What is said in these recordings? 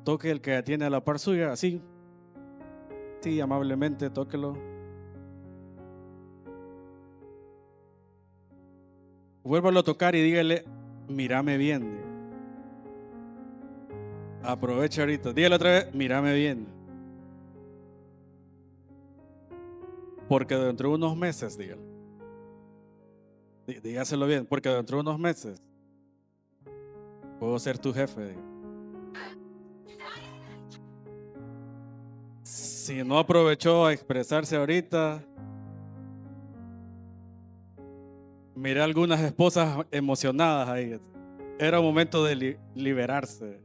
toque el que tiene a la par suya, así, sí, amablemente, tóquelo. Vuélvalo a tocar y dígale, mírame bien. Aprovecha ahorita, dígale otra vez, mírame bien. Porque dentro de unos meses, dígale, dígaselo bien, porque dentro de unos meses puedo ser tu jefe. Dígale. Si no aprovechó a expresarse ahorita, miré algunas esposas emocionadas ahí. Era un momento de liberarse.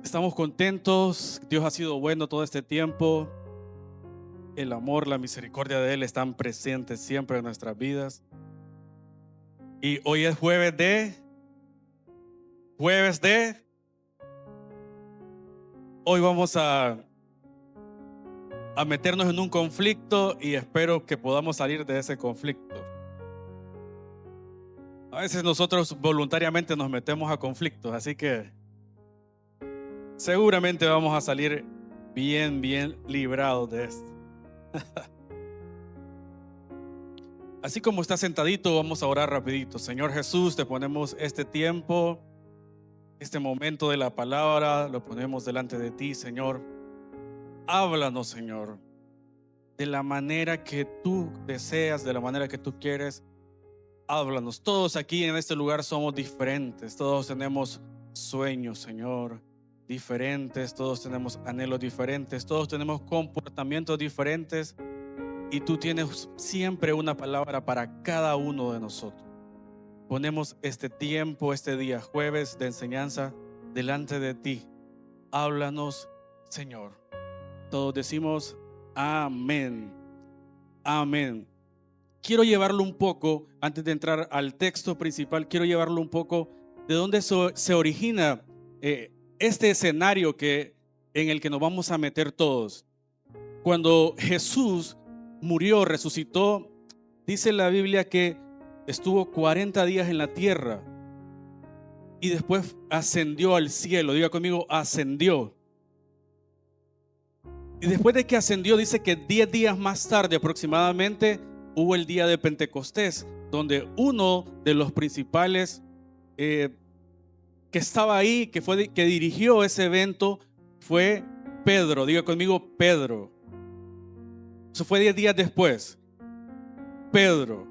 Estamos contentos, Dios ha sido bueno todo este tiempo. El amor, la misericordia de Él están presentes siempre en nuestras vidas. Y hoy es jueves de, hoy vamos a meternos en un conflicto y espero que podamos salir de ese conflicto. A veces nosotros voluntariamente nos metemos a conflictos, así que seguramente vamos a salir bien librados de esto. Así como está sentadito, vamos a orar rapidito. Señor Jesús, te ponemos este tiempo, este momento de la palabra, lo ponemos delante de ti, Señor. Háblanos, Señor, de la manera que tú deseas, de la manera que tú quieres. Háblanos. Todos aquí en este lugar somos diferentes, todos tenemos sueños, Señor, diferentes, todos tenemos anhelos diferentes, todos tenemos comportamientos diferentes y tú tienes siempre una palabra para cada uno de nosotros. Ponemos este tiempo, este día jueves de enseñanza delante de ti. Háblanos, Señor. Todos decimos amén. Amén. Quiero llevarlo un poco, antes de entrar al texto principal, quiero llevarlo un poco de dónde se origina este escenario en el que nos vamos a meter todos. Cuando Jesús murió, resucitó, dice la Biblia que estuvo 40 días en la tierra y después ascendió al cielo. Diga conmigo, ascendió. Y después de que ascendió, dice que 10 días más tarde aproximadamente hubo el día de Pentecostés, donde uno de los principales que estaba ahí, que dirigió ese evento, fue Pedro. Diga conmigo, Pedro. Eso fue 10 días después. Pedro.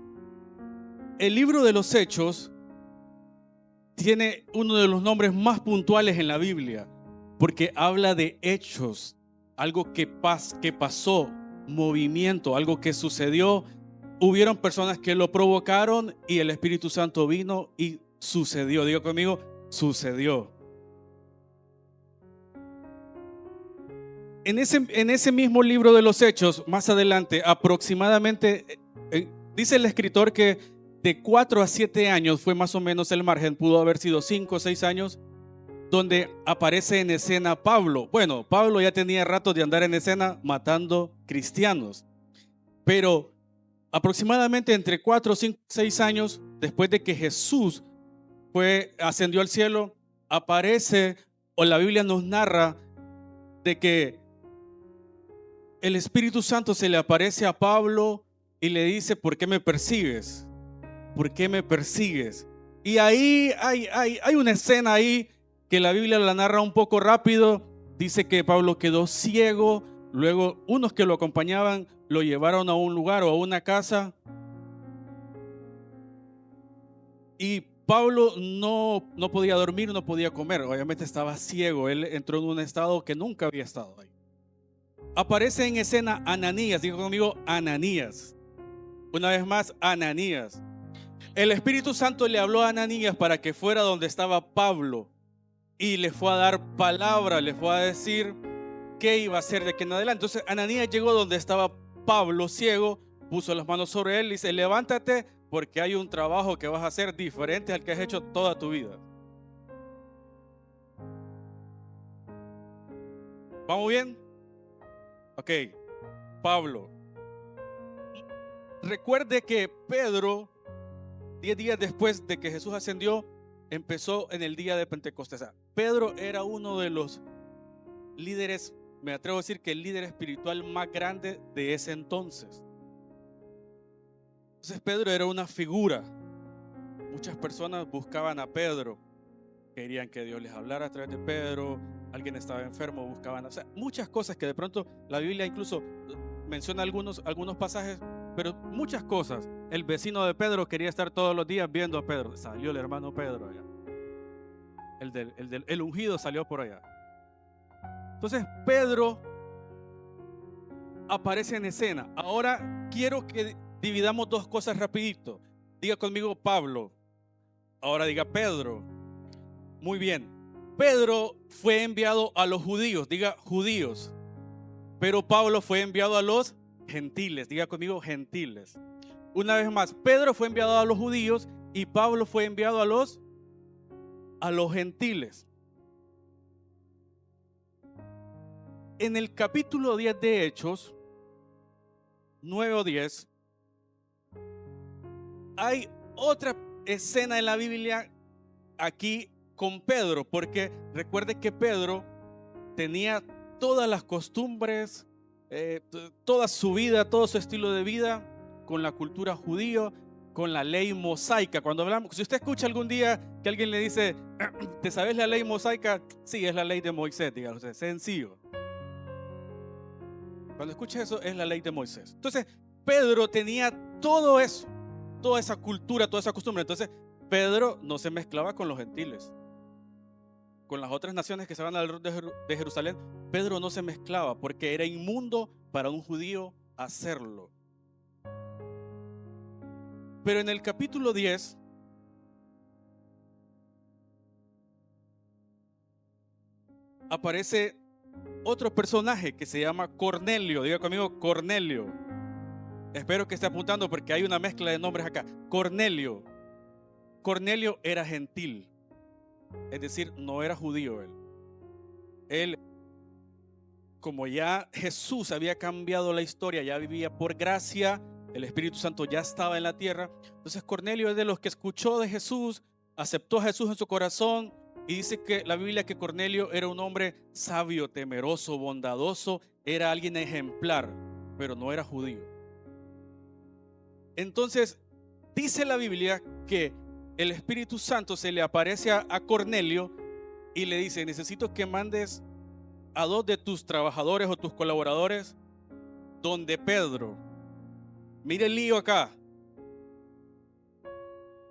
El libro de los Hechos tiene uno de los nombres más puntuales en la Biblia, porque habla de hechos, algo que pasó, movimiento, algo que sucedió. Hubieron personas que lo provocaron y el Espíritu Santo vino y sucedió. Diga conmigo, sucedió. En ese mismo libro de los Hechos, más adelante, aproximadamente, dice el escritor que de 4 a 7 años fue más o menos el margen, pudo haber sido 5 o 6 años, donde aparece en escena Pablo. Bueno, Pablo ya tenía rato de andar en escena matando cristianos, pero aproximadamente entre 4, 5, 6 años después de que Jesús ascendió al cielo, aparece, o la Biblia nos narra de que el Espíritu Santo se le aparece a Pablo y le dice, ¿por qué me persigues? ¿Por qué me persigues? Y ahí hay una escena ahí que la Biblia la narra un poco rápido. Dice que Pablo quedó ciego, luego unos que lo acompañaban lo llevaron a un lugar o a una casa y Pablo no podía dormir, no podía comer, obviamente estaba ciego, él entró en un estado que nunca había estado ahí. Aparece en escena Ananías, digo conmigo Ananías, una vez más Ananías. El Espíritu Santo le habló a Ananías para que fuera donde estaba Pablo y le fue a dar palabra, le fue a decir qué iba a hacer de aquí en adelante. Entonces Ananías llegó donde estaba Pablo ciego, puso las manos sobre él y dice, levántate porque hay un trabajo que vas a hacer diferente al que has hecho toda tu vida. ¿Vamos bien? Ok, Pablo, recuerde que Pedro, 10 días después de que Jesús ascendió, empezó en el día de Pentecostés. Pedro era uno de los líderes, me atrevo a decir que el líder espiritual más grande de ese entonces. Entonces Pedro era una figura. Muchas personas buscaban a Pedro, querían que Dios les hablara a través de Pedro. Alguien estaba enfermo, buscaban, o sea, muchas cosas que de pronto la Biblia incluso menciona algunos pasajes, pero muchas cosas. El vecino de Pedro quería estar todos los días viendo a Pedro. Salió el hermano Pedro allá. El ungido salió por allá. Entonces Pedro aparece en escena. Ahora quiero que dividamos dos cosas rapidito. Diga conmigo Pablo. Ahora diga Pedro. Muy bien. Pedro fue enviado a los judíos. Diga judíos. Pero Pablo fue enviado a los gentiles. Diga conmigo gentiles. Una vez más, Pedro fue enviado a los judíos y Pablo fue enviado a los gentiles. En el capítulo 10 de Hechos, 9 o 10, hay otra escena en la Biblia aquí con Pedro, porque recuerde que Pedro tenía todas las costumbres, toda su vida, todo su estilo de vida con la cultura judía, con la ley mosaica. Cuando hablamos, si usted escucha algún día que alguien le dice, ¿te sabes la ley mosaica? Sí, es la ley de Moisés, dígalo, sencillo. Cuando escucha eso, es la ley de Moisés. Entonces, Pedro tenía todo eso, toda esa cultura, toda esa costumbre. Entonces, Pedro no se mezclaba con los gentiles, con las otras naciones que se van alrededor de Jerusalén. Pedro no se mezclaba porque era inmundo para un judío hacerlo. Pero en el capítulo 10 aparece otro personaje que se llama Cornelio. Diga conmigo Cornelio. Espero que esté apuntando porque hay una mezcla de nombres acá. Cornelio. Cornelio era gentil, es decir, no era judío él. Él, como ya Jesús había cambiado la historia, ya vivía por gracia, el Espíritu Santo ya estaba en la tierra. Entonces Cornelio es de los que escuchó de Jesús, aceptó a Jesús en su corazón. Y dice que la Biblia que Cornelio era un hombre sabio, temeroso, bondadoso, era alguien ejemplar, pero no era judío. Entonces dice la Biblia que el Espíritu Santo se le aparece a Cornelio y le dice, necesito que mandes a 2 de tus trabajadores o tus colaboradores donde Pedro. Mire el lío acá.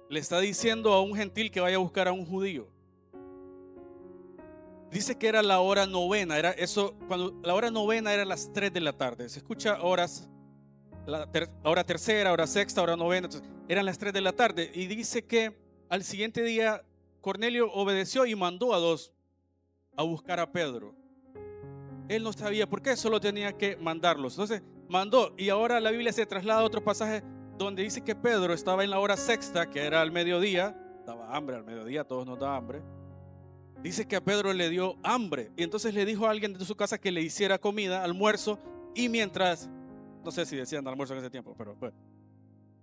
Le está diciendo a un gentil que vaya a buscar a un judío. Dice que era la hora novena, era eso, cuando la hora novena era las 3 de la tarde. Se escucha horas, la hora tercera, hora sexta, hora novena, entonces, eran las 3 de la tarde. Y dice que al siguiente día Cornelio obedeció y mandó a 2 a buscar a Pedro. Él no sabía por qué, solo tenía que mandarlos. Entonces mandó, y ahora la Biblia se traslada a otro pasaje donde dice que Pedro estaba en la hora sexta, que era al mediodía. Daba hambre al mediodía, a todos nos da hambre. Dice que a Pedro le dio hambre y entonces le dijo a alguien de su casa que le hiciera comida, almuerzo, y mientras, no sé si decían almuerzo en ese tiempo, pero bueno.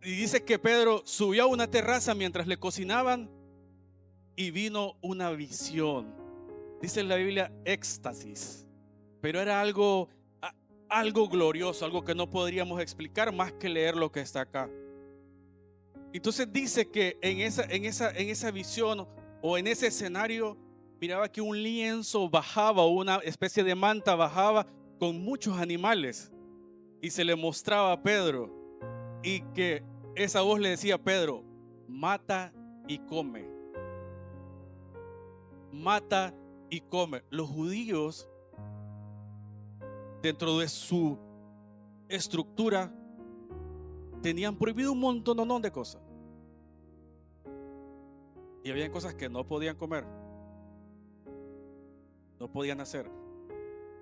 Y dice que Pedro subió a una terraza mientras le cocinaban y vino una visión. Dice en la Biblia éxtasis, pero era algo glorioso, algo que no podríamos explicar más que leer lo que está acá. Entonces dice que en esa visión o en ese escenario miraba que un lienzo bajaba, una especie de manta bajaba con muchos animales y se le mostraba a Pedro y que esa voz le decía a Pedro, mata y come. Mata y come. Los judíos, dentro de su estructura, tenían prohibido un montón de cosas. Y había cosas que no podían comer, no podían hacer.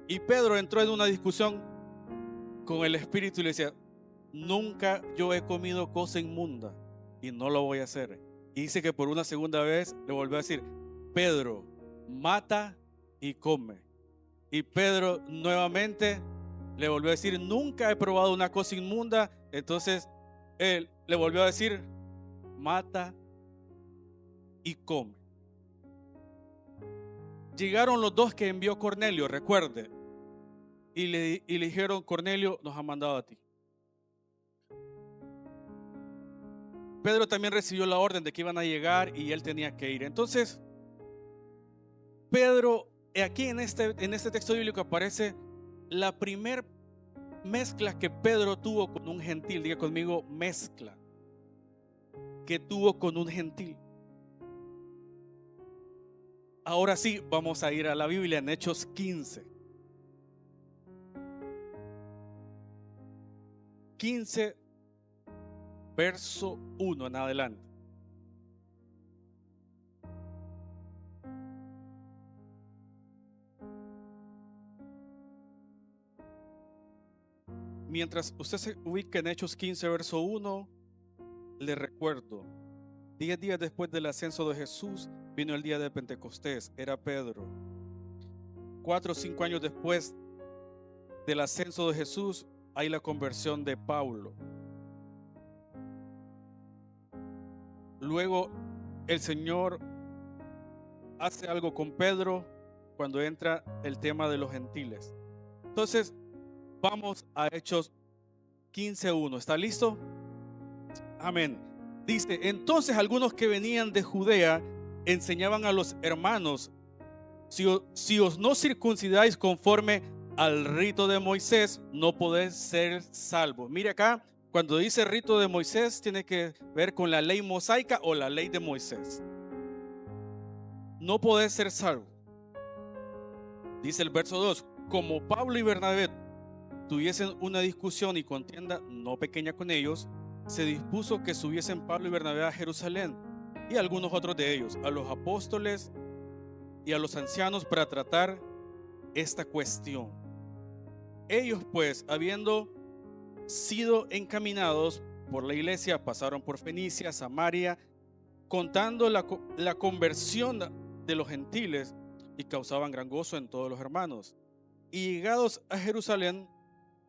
Y Pedro entró en una discusión con el Espíritu y le decía, nunca yo he comido cosa inmunda y no lo voy a hacer. Y dice que por una segunda vez le volvió a decir, Pedro, mata y come. Y Pedro nuevamente le volvió a decir, nunca he probado una cosa inmunda. Entonces Él le volvió a decir: mata y come. Llegaron los dos que envió Cornelio, recuerde, y le dijeron: Cornelio nos ha mandado a ti. Pedro también recibió la orden de que iban a llegar y él tenía que ir. Entonces, Pedro, aquí en este texto bíblico aparece la primer mezcla que Pedro tuvo con un gentil. Diga conmigo: mezcla que tuvo con un gentil. Ahora sí, vamos a ir a la Biblia en Hechos 15. 15, verso 1 en adelante. Mientras usted se ubica en Hechos 15, verso 1, le recuerdo: 10 días después del ascenso de Jesús, vino el día de Pentecostés, era Pedro. 4 o 5 años después del ascenso de Jesús, hay la conversión de Pablo. Luego el Señor hace algo con Pedro cuando entra el tema de los gentiles. Entonces, vamos a Hechos 15:1. ¿Está listo? Amén. Dice: entonces algunos que venían de Judea enseñaban a los hermanos: si os no circuncidáis conforme al rito de Moisés, no podéis ser salvos. Mire acá, cuando dice rito de Moisés, tiene que ver con la ley mosaica o la ley de Moisés. No podés ser salvo. Dice el verso 2: como Pablo y Bernabé tuviesen una discusión y contienda no pequeña con ellos, se dispuso que subiesen Pablo y Bernabé a Jerusalén, y algunos otros de ellos, a los apóstoles y a los ancianos, para tratar esta cuestión. Ellos pues, habiendo sido encaminados por la iglesia, pasaron por Fenicia, Samaria, contando la conversión de los gentiles, y causaban gran gozo en todos los hermanos. Y llegados a Jerusalén,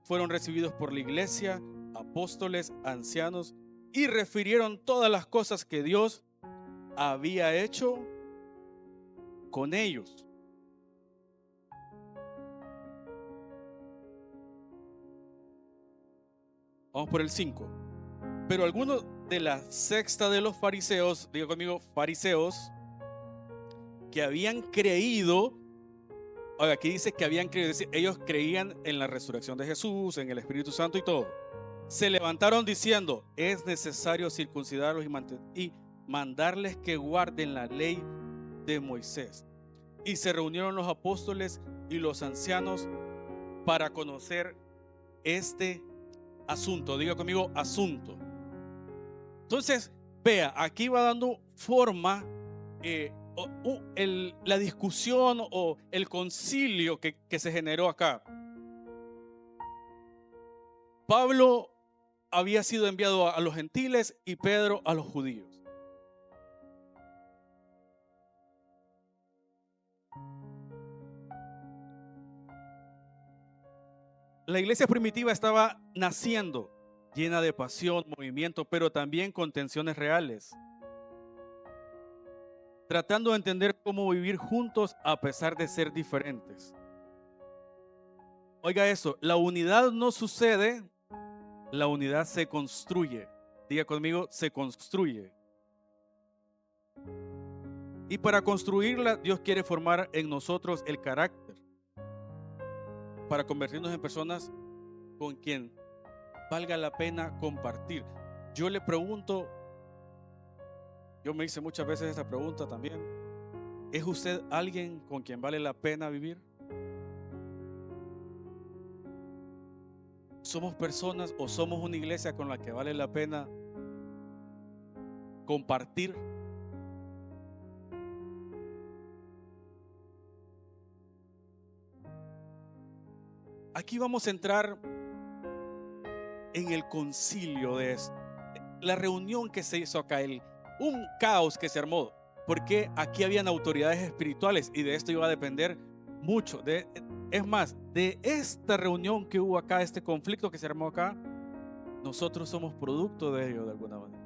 fueron recibidos por la iglesia, apóstoles, ancianos, y refirieron todas las cosas que Dios había hecho con ellos. Vamos por el 5. Pero algunos de la sexta de los fariseos, diga conmigo, fariseos, que habían creído, oiga, aquí dice que habían creído, es decir, ellos creían en la resurrección de Jesús, en el Espíritu Santo y todo, se levantaron diciendo: es necesario circuncidarlos y mandarles que guarden la ley de Moisés. Y se reunieron los apóstoles y los ancianos para conocer este asunto. Diga conmigo: asunto. Entonces, vea, aquí va dando forma la discusión o el concilio que se generó acá. Pablo había sido enviado a los gentiles y Pedro a los judíos. La iglesia primitiva estaba naciendo, llena de pasión, movimiento, pero también con tensiones reales, tratando de entender cómo vivir juntos a pesar de ser diferentes. Oiga eso, la unidad no sucede, la unidad se construye. Diga conmigo: se construye. Y para construirla, Dios quiere formar en nosotros el carácter, para convertirnos en personas con quien valga la pena compartir. Yo le pregunto, yo me hice muchas veces esta pregunta también: ¿es usted alguien con quien vale la pena vivir? ¿Somos personas o somos una iglesia con la que vale la pena compartir? Aquí vamos a entrar en el concilio de esto, la reunión que se hizo acá, un caos que se armó, porque aquí habían autoridades espirituales y de esto iba a depender mucho. Es más, de esta reunión que hubo acá, este conflicto que se armó acá, nosotros somos producto de ello de alguna manera.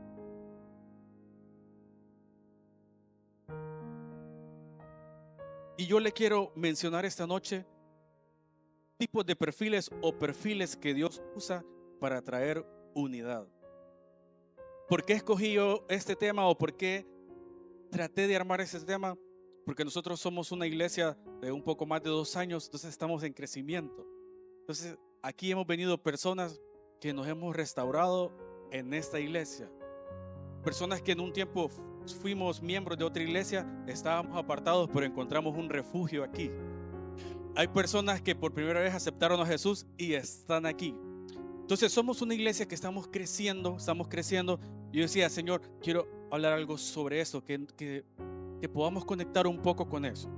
Y yo le quiero mencionar esta noche tipos de perfiles o perfiles que Dios usa para traer unidad. ¿Por qué escogí yo este tema o por qué traté de armar ese tema? Porque nosotros somos una iglesia de un poco más de 2 años, entonces estamos en crecimiento. Entonces aquí hemos venido personas que nos hemos restaurado en esta iglesia. Personas que en un tiempo fuimos miembros de otra iglesia, estábamos apartados, pero encontramos un refugio aquí. Hay personas que por primera vez aceptaron a Jesús y están aquí. Entonces somos una iglesia que estamos creciendo. Y yo decía, Señor, quiero hablar algo sobre eso, que podamos conectar un poco con eso.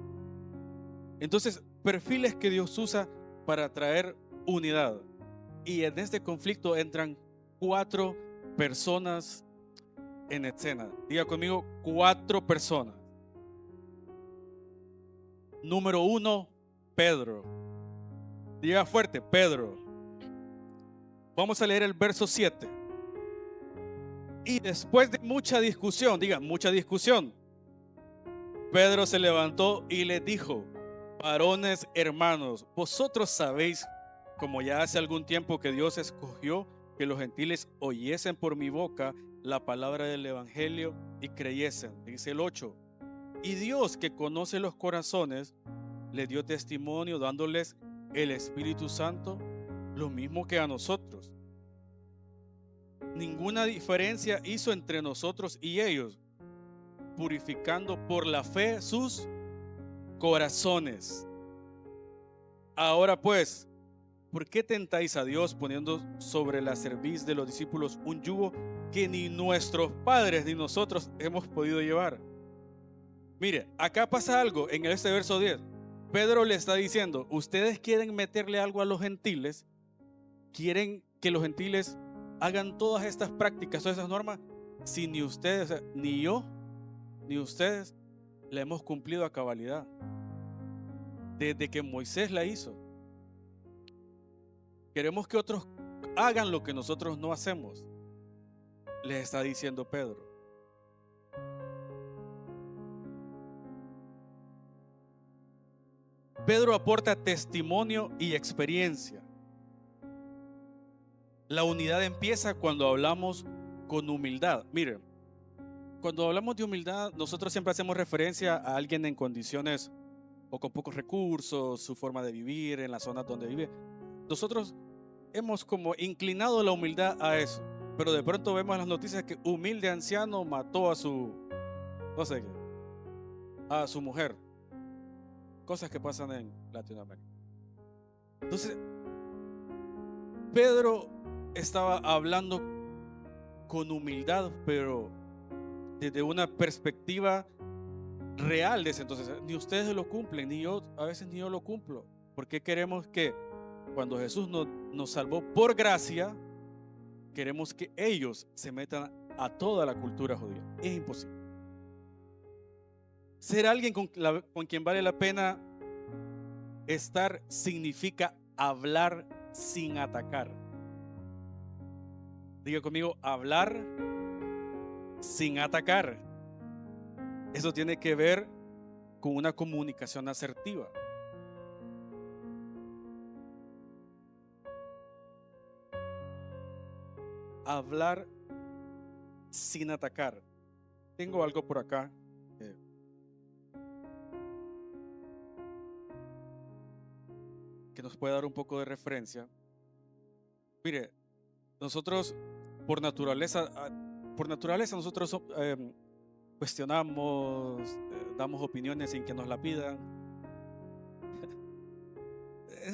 Entonces, perfiles que Dios usa para traer unidad. Y en este conflicto entran 4 personas en escena. Diga conmigo, 4 personas. Número 1, Pedro. Diga fuerte, Pedro. Vamos a leer el verso 7. Y después de mucha discusión, diga, mucha discusión, Pedro se levantó y les dijo: varones hermanos, vosotros sabéis, como ya hace algún tiempo, que Dios escogió que los gentiles oyesen por mi boca la palabra del evangelio y creyesen. Dice el 8. Y Dios, que conoce los corazones, le dio testimonio dándoles el Espíritu Santo, lo mismo que a nosotros. Ninguna diferencia hizo entre nosotros y ellos, purificando por la fe sus corazones. Ahora pues, ¿por qué tentáis a Dios poniendo sobre la cerviz de los discípulos un yugo que ni nuestros padres ni nosotros hemos podido llevar? Mire, acá pasa algo en este verso 10. Pedro le está diciendo: ustedes quieren meterle algo a los gentiles, quieren que los gentiles hagan todas estas prácticas, todas esas normas, si ni ustedes, ni yo, ni ustedes la hemos cumplido a cabalidad desde que Moisés la hizo. Queremos que otros hagan lo que nosotros no hacemos, les está diciendo Pedro. Pedro aporta testimonio y experiencia. La unidad empieza cuando hablamos con humildad. Miren, cuando hablamos de humildad, nosotros siempre hacemos referencia a alguien en condiciones o con pocos recursos, su forma de vivir, en la zona donde vive. Nosotros hemos como inclinado la humildad a eso, pero de pronto vemos las noticias que humilde anciano mató a su, no sé qué, a su mujer. Cosas que pasan en Latinoamérica. Entonces, Pedro estaba hablando con humildad, pero desde una perspectiva real de ese entonces. Ni ustedes lo cumplen, ni yo, a veces ni yo lo cumplo. Porque queremos que cuando Jesús nos salvó por gracia, queremos que ellos se metan a toda la cultura judía. Es imposible. Ser alguien con quien vale la pena estar significa hablar sin atacar. Diga conmigo, hablar sin atacar. Eso tiene que ver con una comunicación asertiva. Hablar sin atacar. Tengo algo por acá que nos puede dar un poco de referencia. Mire, nosotros por naturaleza nosotros cuestionamos, damos opiniones sin que nos la pidan.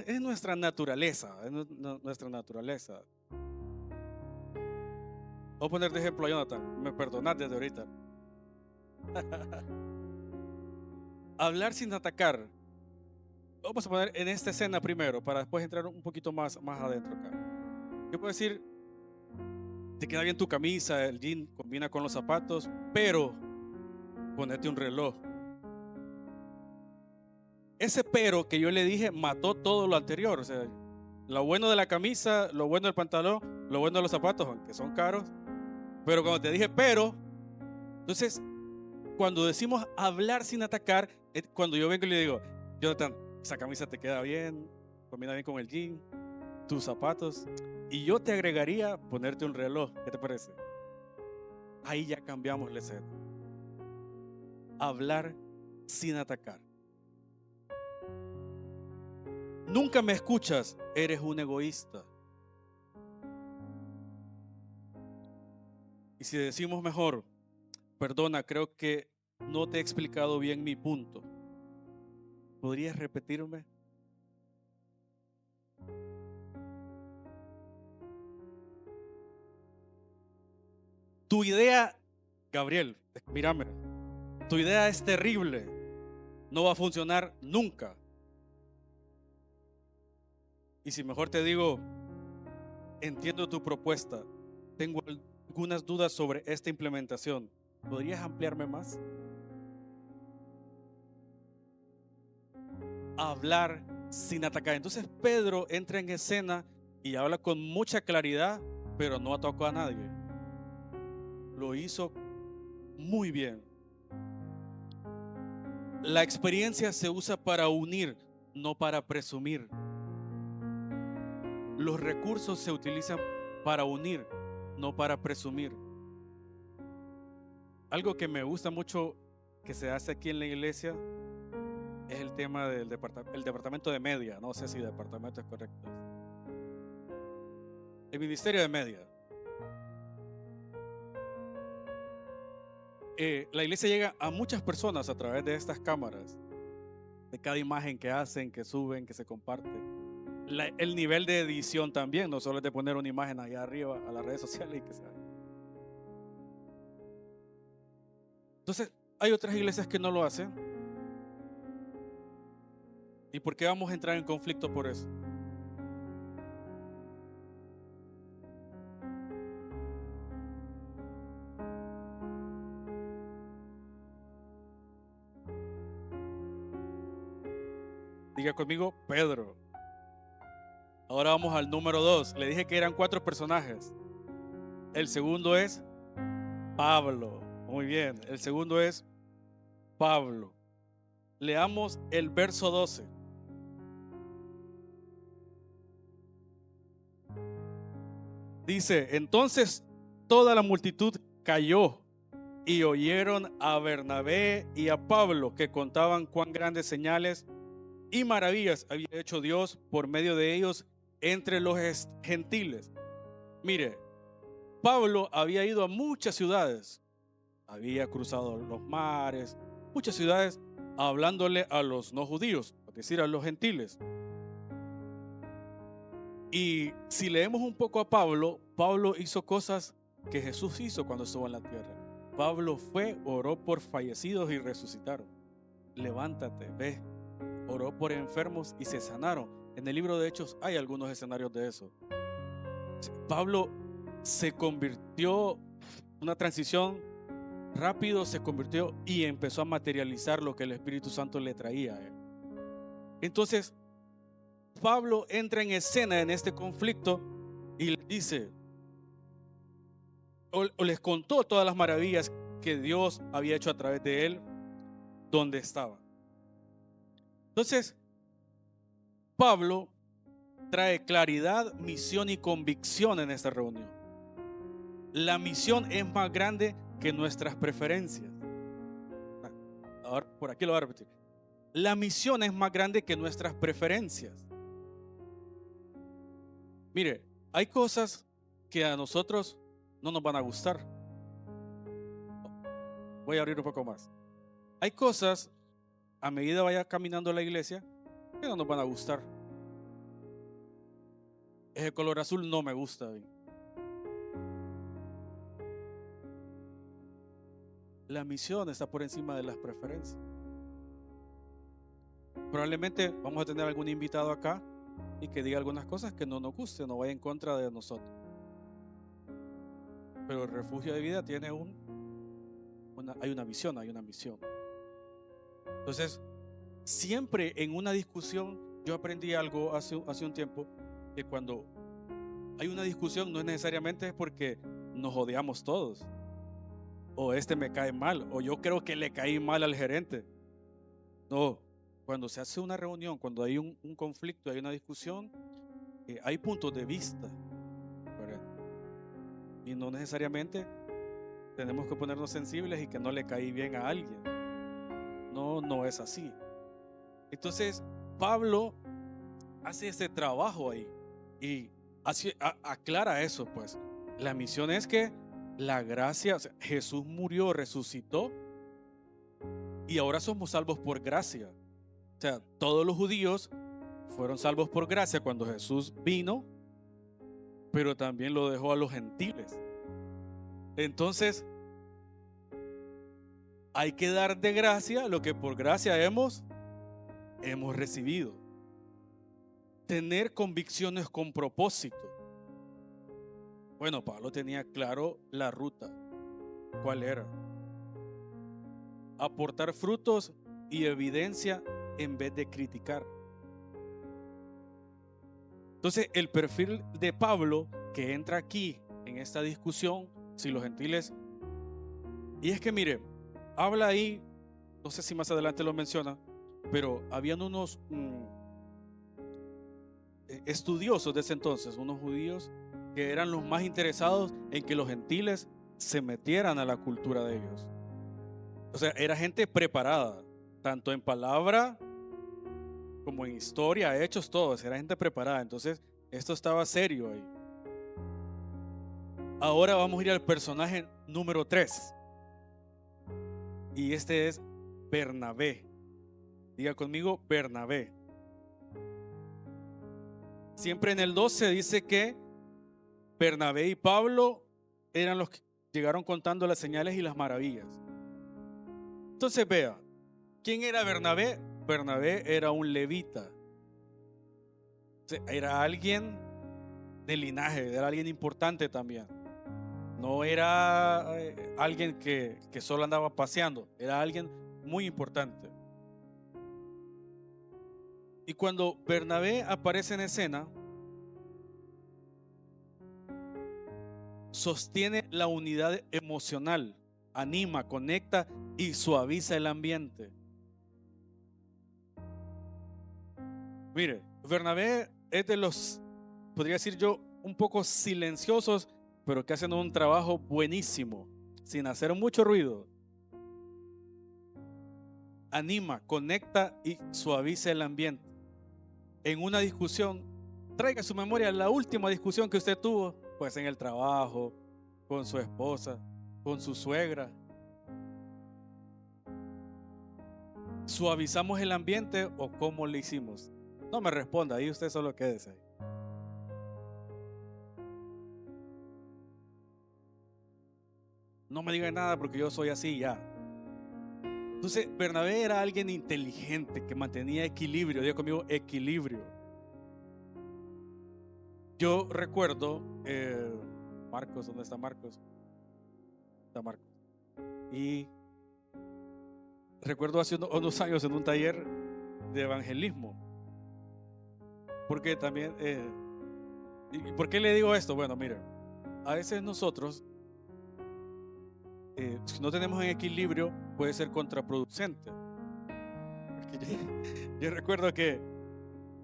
Es nuestra naturaleza, nuestra naturaleza. Voy a poner de ejemplo a Jonathan, me perdonad desde ahorita. Hablar sin atacar. Vamos a poner en esta escena primero, para después entrar un poquito más adentro acá. Yo puedo decir, te queda bien tu camisa, el jean combina con los zapatos, pero ponete un reloj. Ese pero que yo le dije mató todo lo anterior. O sea, lo bueno de la camisa, lo bueno del pantalón, lo bueno de los zapatos, aunque son caros. Pero cuando te dije pero, entonces, cuando decimos hablar sin atacar, cuando yo vengo y le digo, Jonathan, esa camisa te queda bien, combina bien con el jean, tus zapatos, y yo te agregaría ponerte un reloj. ¿Qué te parece? Ahí ya cambiamos la escena. Hablar sin atacar. Nunca me escuchas, eres un egoísta. Y si decimos mejor, perdona, creo que no te he explicado bien mi punto. ¿Podrías repetirme? Tu idea, Gabriel, mírame, tu idea es terrible, no va a funcionar nunca. Y si mejor te digo, entiendo tu propuesta, tengo algunas dudas sobre esta implementación, ¿podrías ampliarme más? Hablar sin atacar. Entonces Pedro entra en escena y habla con mucha claridad, pero no atacó a nadie. Lo hizo muy bien. La experiencia se usa para unir, no para presumir. Los recursos se utilizan para unir, no para presumir. Algo que me gusta mucho que se hace aquí en la iglesia es el tema del departamento de media. No sé si departamento es correcto. El ministerio de media. La iglesia llega a muchas personas a través de estas cámaras, de cada imagen que hacen, que suben, que se comparte. El nivel de edición también, no solo es de poner una imagen allá arriba a las redes sociales y que se vaya. Entonces, hay otras iglesias que no lo hacen. ¿Y por qué vamos a entrar en conflicto por eso? Diga conmigo, Pedro. Ahora vamos al número 2. Le dije que eran 4 personajes. El segundo es Pablo. Muy bien. El segundo es Pablo. Leamos el verso 12. Dice, entonces toda la multitud cayó y oyeron a Bernabé y a Pablo que contaban cuán grandes señales y maravillas había hecho Dios por medio de ellos entre los gentiles. Mire, Pablo había ido a muchas ciudades, había cruzado los mares, muchas ciudades, hablándole a los no judíos, es decir, a los gentiles. Y si leemos un poco a Pablo, Pablo hizo cosas que Jesús hizo cuando estuvo en la tierra. Pablo fue, oró por fallecidos y resucitaron. Levántate, ve. Oró por enfermos y se sanaron. En el libro de Hechos hay algunos escenarios de eso. Pablo se convirtió, una transición rápido, se convirtió y empezó a materializar lo que el Espíritu Santo le traía a él. Entonces, Pablo entra en escena en este conflicto y les dice, o les contó todas las maravillas que Dios había hecho a través de él, donde estaba. Entonces, Pablo trae claridad, misión y convicción en esta reunión. La misión es más grande que nuestras preferencias. Ahora, por aquí lo voy a repetir. La misión es más grande que nuestras preferencias. Mire, hay cosas que a nosotros no nos van a gustar. Voy a abrir un poco más. Hay cosas, a medida vaya caminando la iglesia, que no nos van a gustar. Ese color azul no me gusta. La misión está por encima de las preferencias. Probablemente vamos a tener algún invitado acá y que diga algunas cosas que no nos guste, no vaya en contra de nosotros. Pero el refugio de vida tiene hay una visión, hay una misión. Entonces, siempre en una discusión, yo aprendí algo hace un tiempo, que cuando hay una discusión, no es necesariamente es porque nos odiamos todos, o este me cae mal, o yo creo que le caí mal al gerente. No, cuando se hace una reunión, cuando hay un conflicto, hay una discusión, hay puntos de vista, ¿verdad? Y no necesariamente tenemos que ponernos sensibles y que no le caí bien a alguien. No, no es así. Entonces, Pablo hace ese trabajo ahí y aclara eso, pues. La misión es que la gracia, o sea, Jesús murió, resucitó y ahora somos salvos por gracia. O sea, todos los judíos fueron salvos por gracia cuando Jesús vino, pero también lo dejó a los gentiles. Entonces, hay que dar de gracia lo que por gracia hemos recibido. Tener convicciones con propósito. Bueno, Pablo tenía claro la ruta. ¿Cuál era? Aportar frutos y evidencia en vez de criticar. Entonces, el perfil de Pablo que entra aquí en esta discusión, si los gentiles, y es que mire, habla ahí, no sé si más adelante lo menciona, pero habían unos estudiosos de ese entonces, unos judíos que eran los más interesados en que los gentiles se metieran a la cultura de ellos. O sea, era gente preparada, tanto en palabra como en historia, hechos, todos, era gente preparada. Entonces, esto estaba serio ahí. Ahora vamos a ir al personaje número 3. Y este es Bernabé. Diga conmigo, Bernabé. Siempre en el 2 se dice que Bernabé y Pablo eran los que llegaron contando las señales y las maravillas. Entonces vea, ¿quién era Bernabé? Bernabé era un levita. Era alguien de linaje, era alguien importante también. No era alguien que solo andaba paseando, era alguien muy importante. Y cuando Bernabé aparece en escena, sostiene la unidad emocional, anima, conecta y suaviza el ambiente. Mire, Bernabé es de los, podría decir yo, un poco silenciosos, pero que hacen un trabajo buenísimo, sin hacer mucho ruido. Anima, conecta y suaviza el ambiente. En una discusión, traiga a su memoria la última discusión que usted tuvo, pues en el trabajo, con su esposa, con su suegra. ¿Suavizamos el ambiente o cómo le hicimos? No me responda, ahí usted solo quédese ahí. No me diga nada porque yo soy así ya. Entonces, Bernabé era alguien inteligente que mantenía equilibrio. Diga conmigo, equilibrio. Yo recuerdo, Marcos, ¿dónde está Marcos? Está Marcos. Y recuerdo hace unos años en un taller de evangelismo. Porque también, ¿y por qué le digo esto? Bueno, mire, a veces nosotros, si no tenemos en equilibrio, puede ser contraproducente. Yo recuerdo que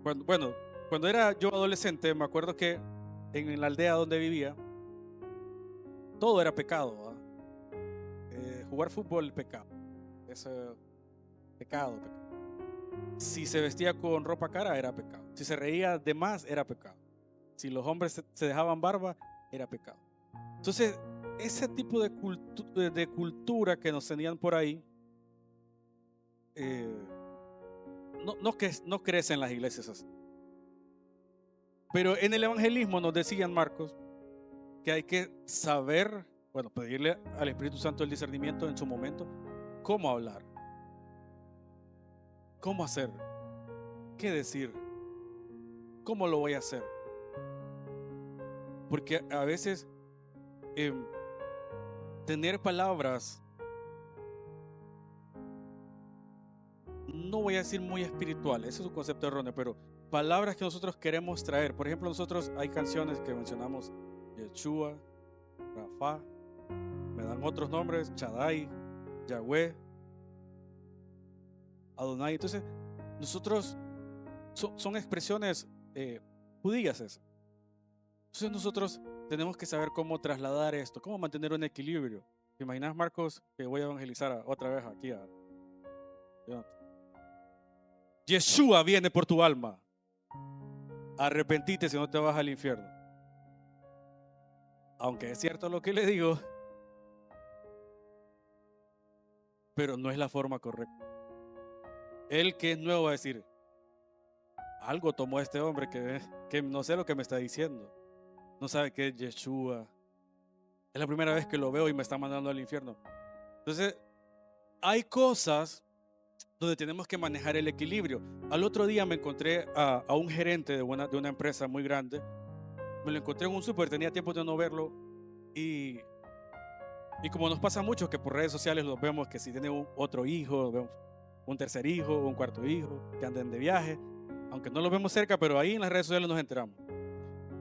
cuando era yo adolescente, me acuerdo que en la aldea donde vivía, todo era pecado. Jugar fútbol, pecado. Eso, pecado. Si se vestía con ropa cara, era pecado. Si se reía de más, era pecado. Si los hombres se dejaban barba, era pecado. Entonces, ese tipo de cultura que nos tenían por ahí, no crece en las iglesias así. Pero en el evangelismo nos decían, Marcos, que hay que saber, bueno, pedirle al Espíritu Santo el discernimiento en su momento, cómo hablar, cómo hacer, qué decir, cómo lo voy a hacer. Porque a veces tener palabras, no voy a decir muy espirituales, ese es un concepto erróneo, pero palabras que nosotros queremos traer. Por ejemplo, nosotros hay canciones que mencionamos: Yeshua, Rafa, me dan otros nombres, Shaddai, Yahweh, Adonai. Entonces, nosotros son expresiones judías esas. Entonces nosotros tenemos que saber cómo trasladar esto, cómo mantener un equilibrio. ¿Te imaginas, Marcos, que voy a evangelizar otra vez aquí a Yeshua viene por tu alma? Arrepentite si no te vas al infierno. Aunque es cierto lo que le digo, pero no es la forma correcta. El que es nuevo va a decir: algo tomó este hombre que no sé lo que me está diciendo. No sabe qué es Yeshua. Es la primera vez que lo veo y me está mandando al infierno. Entonces, hay cosas donde tenemos que manejar el equilibrio. Al otro día me encontré a un gerente de una empresa muy grande. Me lo encontré en un súper, tenía tiempo de no verlo. Y como nos pasa mucho que por redes sociales los vemos, que si tiene otro hijo, vemos un tercer hijo, un cuarto hijo, que anden de viaje, aunque no los vemos cerca, pero ahí en las redes sociales nos enteramos.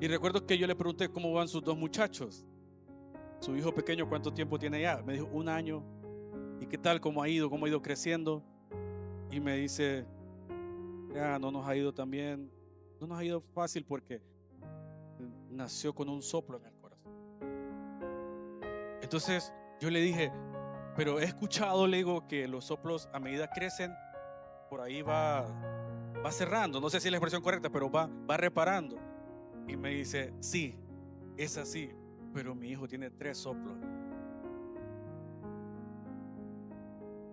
Y recuerdo que yo le pregunté cómo van sus dos muchachos. Su hijo pequeño, ¿cuánto tiempo tiene ya? Me dijo 1 año. ¿Y qué tal? ¿Cómo ha ido? ¿Cómo ha ido creciendo? Y me dice: ya no nos ha ido tan bien, no nos ha ido fácil porque nació con un soplo en el corazón. Entonces yo le dije: pero he escuchado, le digo, que los soplos a medida crecen, por ahí va cerrando. No sé si es la expresión correcta, pero va reparando. Y me dice: sí, es así, pero mi hijo tiene 3 soplos.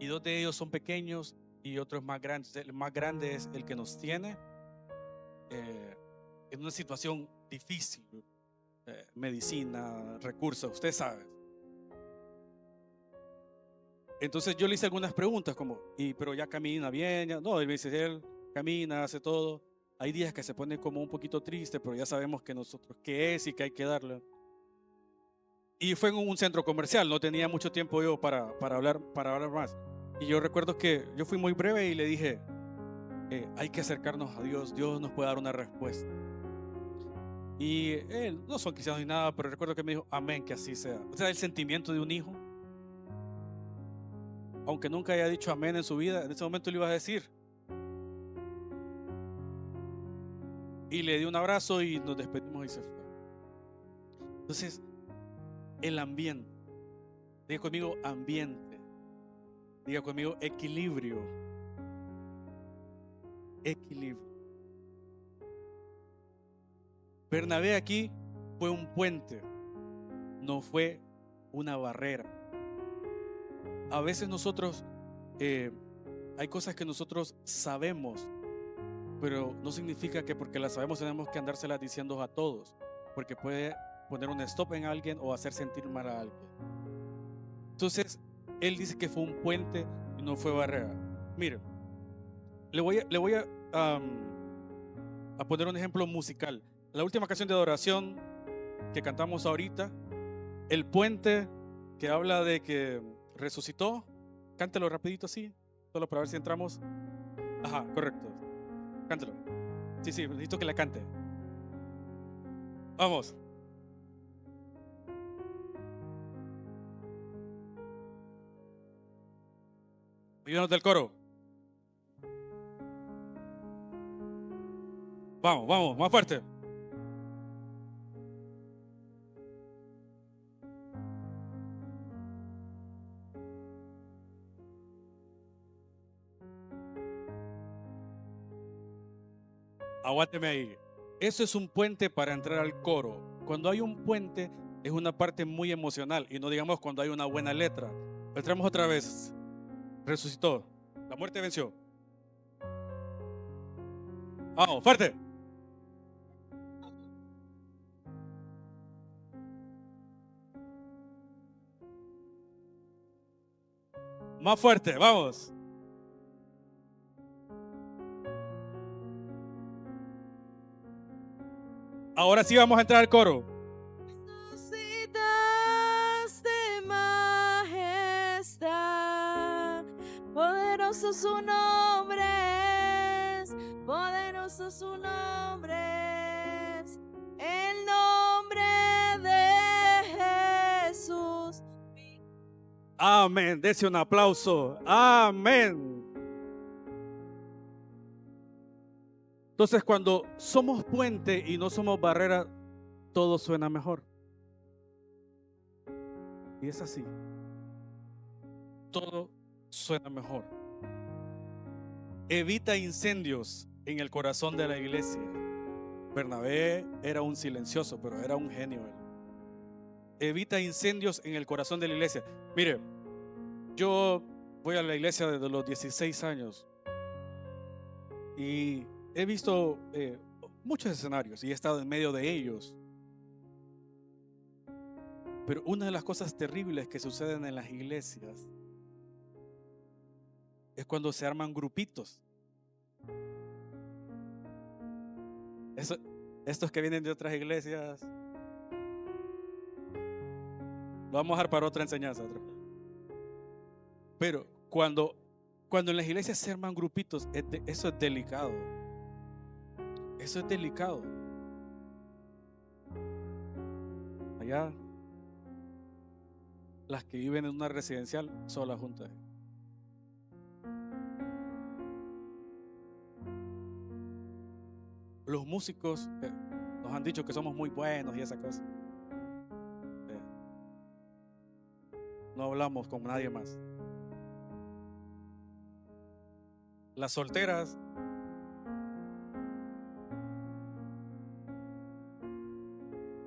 Y 2 de ellos son pequeños y otro es más grande. El más grande es el que nos tiene en una situación difícil. Medicina, recursos, usted sabe. Entonces yo le hice algunas preguntas como: pero ya camina bien, ya. No, él me dice: él camina, hace todo. Hay días que se pone como un poquito triste, pero ya sabemos que nosotros qué es y que hay que darle. Y fue en un centro comercial, no tenía mucho tiempo yo para hablar más. Y yo recuerdo que yo fui muy breve y le dije: hay que acercarnos a Dios, Dios nos puede dar una respuesta. Y él, no son cristianos ni nada, pero recuerdo que me dijo: amén, que así sea. O sea, el sentimiento de un hijo, aunque nunca haya dicho amén en su vida, en ese momento le iba a decir. Y le di un abrazo y nos despedimos y se fue. Entonces, el ambiente. Diga conmigo: ambiente. Diga conmigo: equilibrio. Equilibrio. Bernabé aquí fue un puente, no fue una barrera. A veces nosotros hay cosas que nosotros sabemos, pero no significa que porque las sabemos tenemos que andárselas diciendo a todos, porque puede poner un stop en alguien o hacer sentir mal a alguien. Entonces él dice que fue un puente y no fue barrera. Mire, le voy a poner un ejemplo musical. La última canción de adoración que cantamos ahorita, el puente que habla de que resucitó, cántelo rapidito así, solo para ver si entramos. Ajá, correcto. Cántelo. Sí, necesito que la cante. Vamos. Ayúdanos del coro. Vamos, más fuerte. Aguánteme ahí. Eso es un puente para entrar al coro. Cuando hay un puente es una parte muy emocional y no digamos cuando hay una buena letra. Entramos otra vez. Resucitó. La muerte venció. Vamos, fuerte. Más fuerte, vamos. Ahora sí vamos a entrar al coro. De majestad, poderoso su nombre es, poderoso Poderoso su nombre es, el nombre de Jesús. Amén. Dese un aplauso. Amén. Entonces, cuando somos puente y no somos barrera, todo suena mejor. Y es así. Todo suena mejor. Evita incendios en el corazón de la iglesia. Bernabé era un silencioso, pero era un genio él. Evita incendios en el corazón de la iglesia. Mire, yo voy a la iglesia desde los 16 años y he visto muchos escenarios y he estado en medio de ellos. Pero una de las cosas terribles que suceden en las iglesias es cuando se arman grupitos. Estos que vienen de otras iglesias, lo vamos a dejar para otra enseñanza. Pero cuando en las iglesias se arman grupitos, eso es delicado. Eso es delicado. Allá, las que viven en una residencial solas juntas. Los músicos nos han dicho que somos muy buenos y esa cosa. No hablamos con nadie más. Las solteras,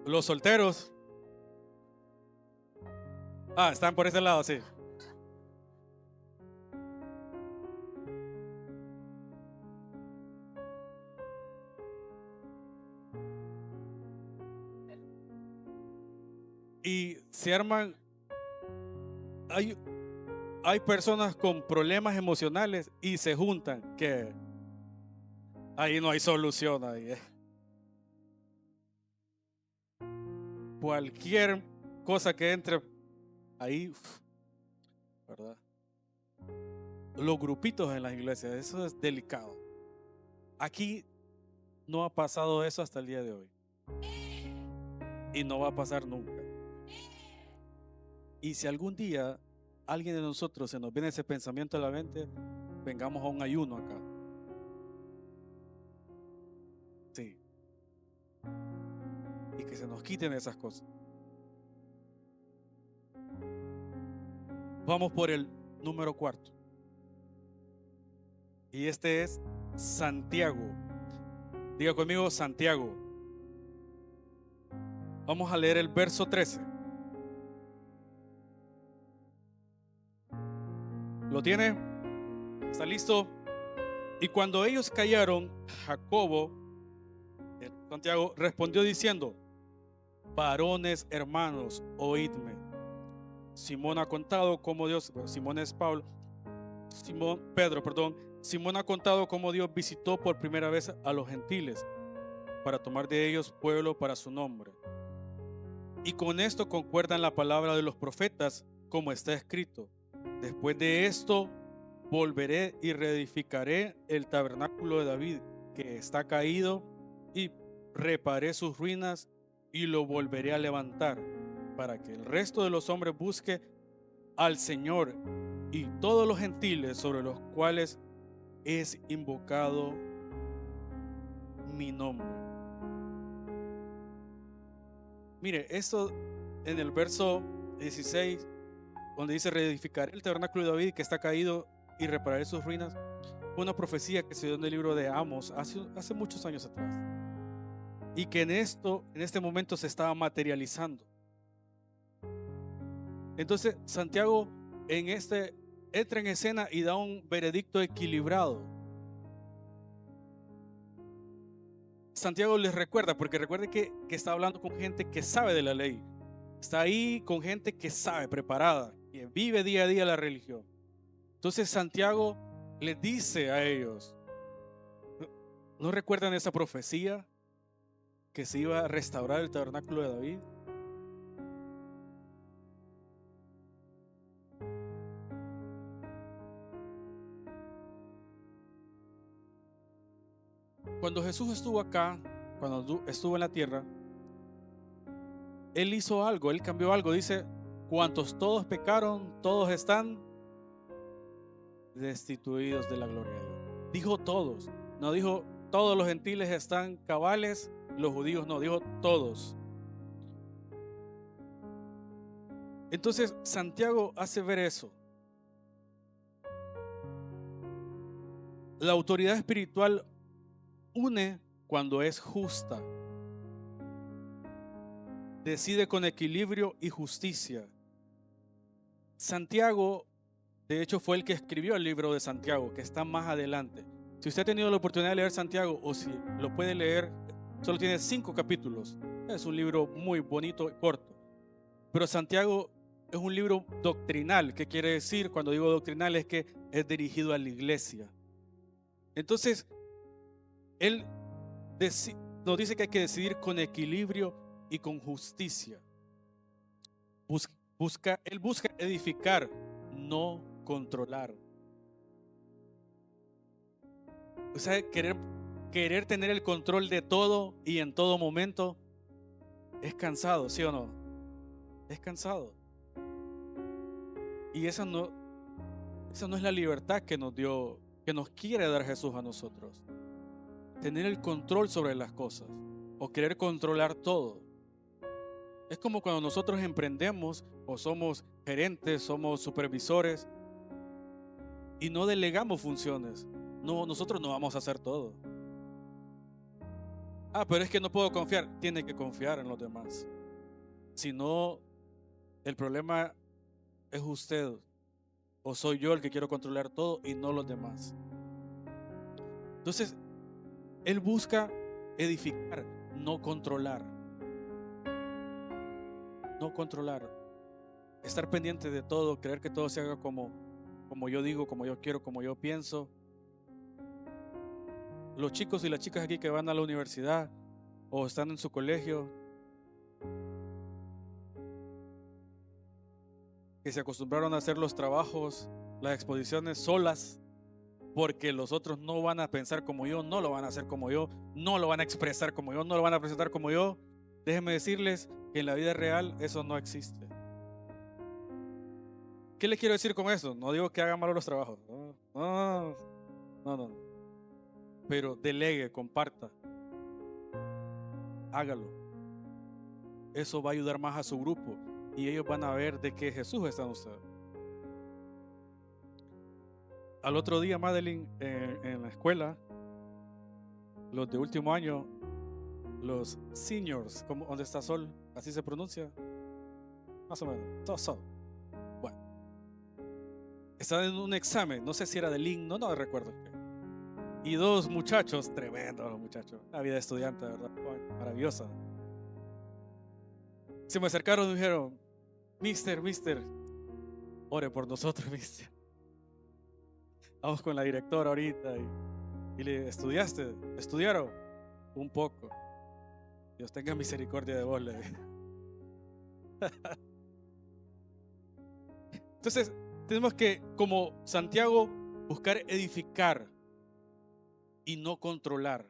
los solteros, están por ese lado, sí. Y se arman, hay personas con problemas emocionales y se juntan, que ahí no hay solución ahí. Cualquier cosa que entre ahí, ¿verdad? Los grupitos en las iglesias, eso es delicado. Aquí no ha pasado eso hasta el día de hoy. Y no va a pasar nunca. Y si algún día alguien de nosotros se nos viene ese pensamiento a la mente, vengamos a un ayuno acá. Sí. Y que se nos quiten esas cosas. Vamos por el número 4. Y este es Santiago. Diga conmigo, Santiago. Vamos a leer el verso 13. ¿Lo tiene? ¿Está listo? Y cuando ellos callaron, Jacobo, Santiago, respondió diciendo: varones hermanos, oídme. Simón ha contado cómo Dios, Simón es Pedro, Simón ha contado cómo Dios visitó por primera vez a los gentiles para tomar de ellos pueblo para su nombre. Y con esto concuerdan la palabra de los profetas, como está escrito: después de esto volveré y reedificaré el tabernáculo de David, que está caído, y reparé sus ruinas y lo volveré a levantar, para que el resto de los hombres busque al Señor y todos los gentiles sobre los cuales es invocado mi nombre. Mire, esto en el verso 16, donde dice reedificaré el tabernáculo de David que está caído y repararé sus ruinas, fue una profecía que se dio en el libro de Amos hace muchos años atrás, y que en este momento se estaba materializando. Entonces Santiago entra en escena y da un veredicto equilibrado. Santiago les recuerda, porque recuerde que está hablando con gente que sabe de la ley, está ahí con gente que sabe, preparada, que vive día a día la religión. Entonces Santiago les dice a ellos: ¿no recuerdan esa profecía que se iba a restaurar el tabernáculo de David? Cuando Jesús estuvo acá, cuando estuvo en la tierra, Él hizo algo, Él cambió algo. Dice, cuantos todos pecaron, todos están destituidos de la gloria de Dios. Dijo todos, no dijo todos los gentiles están cabales, los judíos no, dijo todos. Entonces Santiago hace ver eso. La autoridad espiritual une cuando es justa, decide con equilibrio y justicia. Santiago, de hecho, fue el que escribió el libro de Santiago, que está más adelante. Si usted ha tenido la oportunidad de leer Santiago, o si lo puede leer, solo tiene 5 capítulos. Es un libro muy bonito y corto. Pero Santiago es un libro doctrinal. ¿Qué quiere decir cuando digo doctrinal? Es que es dirigido a la iglesia. Entonces, él nos dice que hay que decidir con equilibrio y con justicia. Él busca edificar, no controlar. O sea, querer tener el control de todo y en todo momento es cansado, ¿sí o no? Es cansado. Y esa no es la libertad que nos dio, que nos quiere dar Jesús a nosotros. Tener el control sobre las cosas o querer controlar todo. Es como cuando nosotros emprendemos o somos gerentes, somos supervisores y no delegamos funciones. No, nosotros no vamos a hacer todo. Pero es que no puedo confiar. Tiene que confiar en los demás. Si no, el problema es usted o soy yo el que quiero controlar todo y no los demás. Entonces, él busca edificar, no controlar. No controlar. Estar pendiente de todo, creer que todo se haga como yo digo, como yo quiero, como yo pienso. Los chicos y las chicas aquí que van a la universidad o están en su colegio, que se acostumbraron a hacer los trabajos, las exposiciones solas, porque los otros no van a pensar como yo, no lo van a hacer como yo, no lo van a expresar como yo, no lo van a presentar como yo. Déjenme decirles que en la vida real eso no existe. ¿Qué les quiero decir con eso? No digo que hagan mal los trabajos. No. Pero delegue, comparta. Hágalo. Eso va a ayudar más a su grupo y ellos van a ver de que Jesús está en usted. Al otro día, Madeline, en la escuela, los de último año, los seniors, ¿dónde está Sol? ¿Así se pronuncia? Más o menos. Sol. Bueno, estaban en un examen, no sé si era de Link, no recuerdo qué. Y 2 muchachos, tremendos los muchachos, la vida de estudiante, ¿verdad? Maravillosa. Se me acercaron y me dijeron, Mister, ore por nosotros, mister. Vamos con la directora ahorita y le estudiaron un poco. Dios tenga misericordia de vos, le dije. Entonces, tenemos que, como Santiago, buscar edificar y no controlar.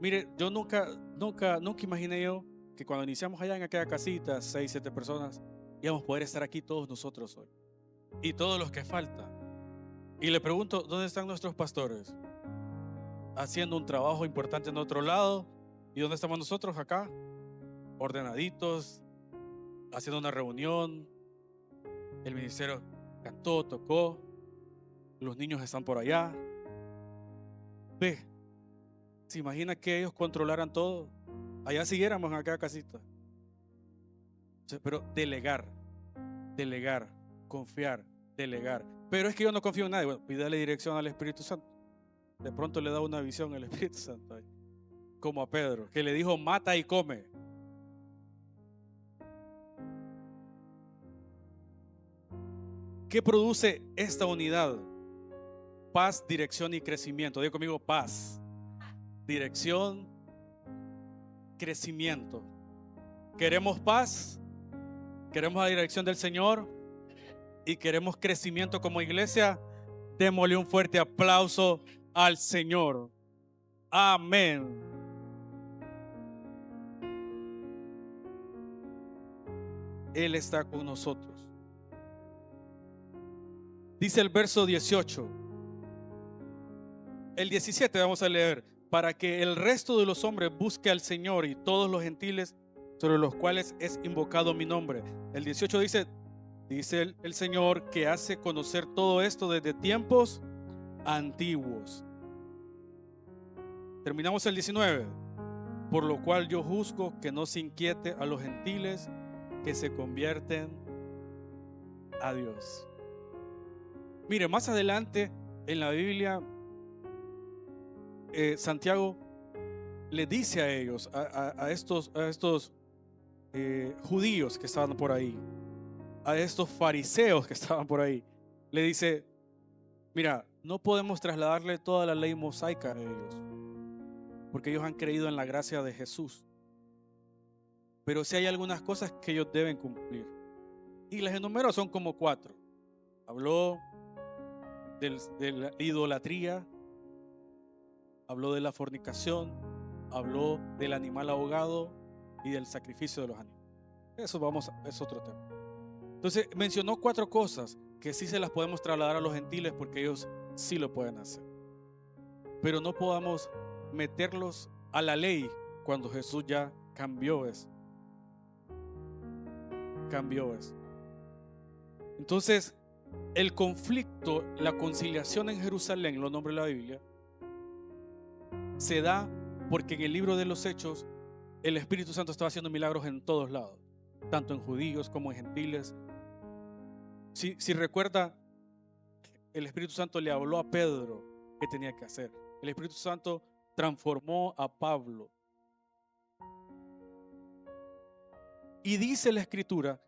Mire, yo nunca imaginé yo que cuando iniciamos allá en aquella casita, 6, 7 personas, íbamos a poder estar aquí todos nosotros hoy. Y todos los que faltan. Y le pregunto, ¿dónde están nuestros pastores? Haciendo un trabajo importante en otro lado. ¿Y dónde estamos nosotros? Acá, ordenaditos, haciendo una reunión. El ministerio cantó, tocó. Los niños están por allá. Ve, ¿se imagina que ellos controlaran todo? Allá siguiéramos en aquella casita. Pero delegar, confiar, delegar. Pero es que yo no confío en nadie. Bueno, pídale dirección al Espíritu Santo. De pronto le da una visión al Espíritu Santo. Como a Pedro, que le dijo, mata y come. ¿Qué produce esta unidad? Paz, dirección y crecimiento. Diga conmigo, paz, dirección, crecimiento. ¿Queremos paz? ¿Queremos la dirección del Señor? ¿Y queremos crecimiento como iglesia? Démosle un fuerte aplauso al Señor. Amén. Él está con nosotros. Dice el verso 18. El 17 vamos a leer. Para que el resto de los hombres busque al Señor y todos los gentiles sobre los cuales es invocado mi nombre. El 18 dice el Señor que hace conocer todo esto desde tiempos antiguos. Terminamos el 19. Por lo cual yo juzgo que no se inquiete a los gentiles que se convierten a Dios. Mire, más adelante en la Biblia, Santiago le dice a ellos, a estos judíos que estaban por ahí, a estos fariseos que estaban por ahí, le dice: mira, no podemos trasladarle toda la ley mosaica a ellos, porque ellos han creído en la gracia de Jesús. Pero sí hay algunas cosas que ellos deben cumplir. Y las enumeró, son como 4. Habló de la idolatría, habló de la fornicación, habló del animal ahogado y del sacrificio de los animales. Eso es otro tema. Entonces mencionó 4 cosas que sí se las podemos trasladar a los gentiles porque ellos sí lo pueden hacer. Pero no podamos meterlos a la ley cuando Jesús ya cambió eso. Entonces, el conflicto, la conciliación en Jerusalén, lo nombra la Biblia, se da porque en el libro de los Hechos el Espíritu Santo estaba haciendo milagros en todos lados, tanto en judíos como en gentiles. Si recuerda, el Espíritu Santo le habló a Pedro qué tenía que hacer. El Espíritu Santo transformó a Pablo. Y dice la Escritura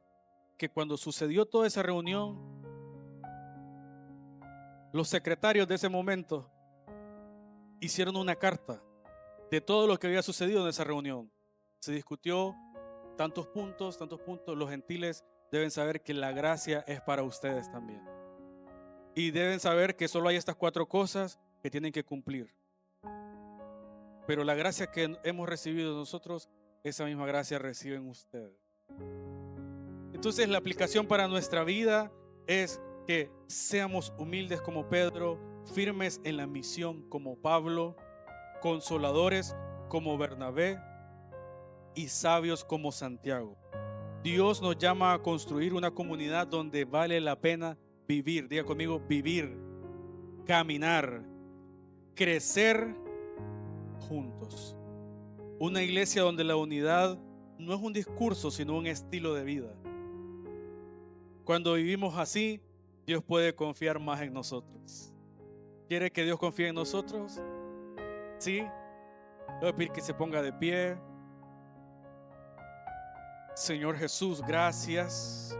que cuando sucedió toda esa reunión, los secretarios de ese momento hicieron una carta de todo lo que había sucedido en esa reunión. Se discutió tantos puntos. Los gentiles deben saber que la gracia es para ustedes también. Y deben saber que solo hay estas 4 cosas que tienen que cumplir. Pero la gracia que hemos recibido nosotros, esa misma gracia reciben ustedes. Entonces la aplicación para nuestra vida es que seamos humildes como Pedro, firmes en la misión como Pablo, consoladores como Bernabé y sabios como Santiago. Dios nos llama a construir una comunidad donde vale la pena vivir. Diga conmigo: vivir, caminar, crecer juntos. Una iglesia donde la unidad no es un discurso, sino un estilo de vida. Cuando vivimos así, Dios puede confiar más en nosotros. ¿Quiere que Dios confíe en nosotros? ¿Sí? Le voy a pedir que se ponga de pie. Señor Jesús, gracias.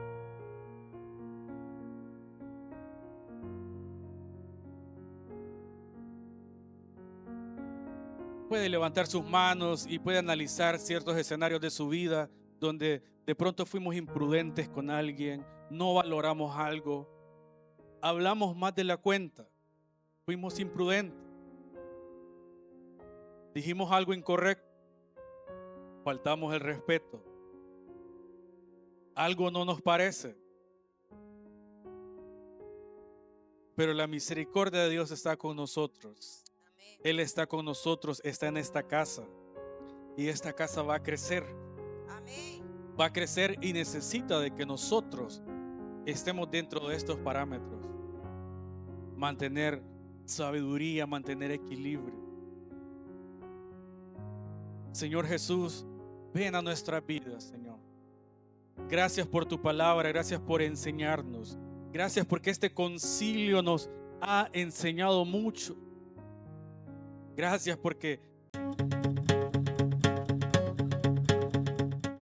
Puede levantar sus manos y puede analizar ciertos escenarios de su vida donde de pronto fuimos imprudentes con alguien, no valoramos algo, hablamos más de la cuenta, fuimos imprudentes, dijimos algo incorrecto, faltamos el respeto, algo no nos parece. Pero la misericordia de Dios está con nosotros. Él está con nosotros, está en esta casa. Y esta casa va a crecer. Va a crecer y necesita de que nosotros estemos dentro de estos parámetros. Mantener sabiduría, mantener equilibrio. Señor Jesús, ven a nuestras vidas, Señor. Gracias por tu palabra, gracias por enseñarnos. Gracias porque este concilio nos ha enseñado mucho. Gracias porque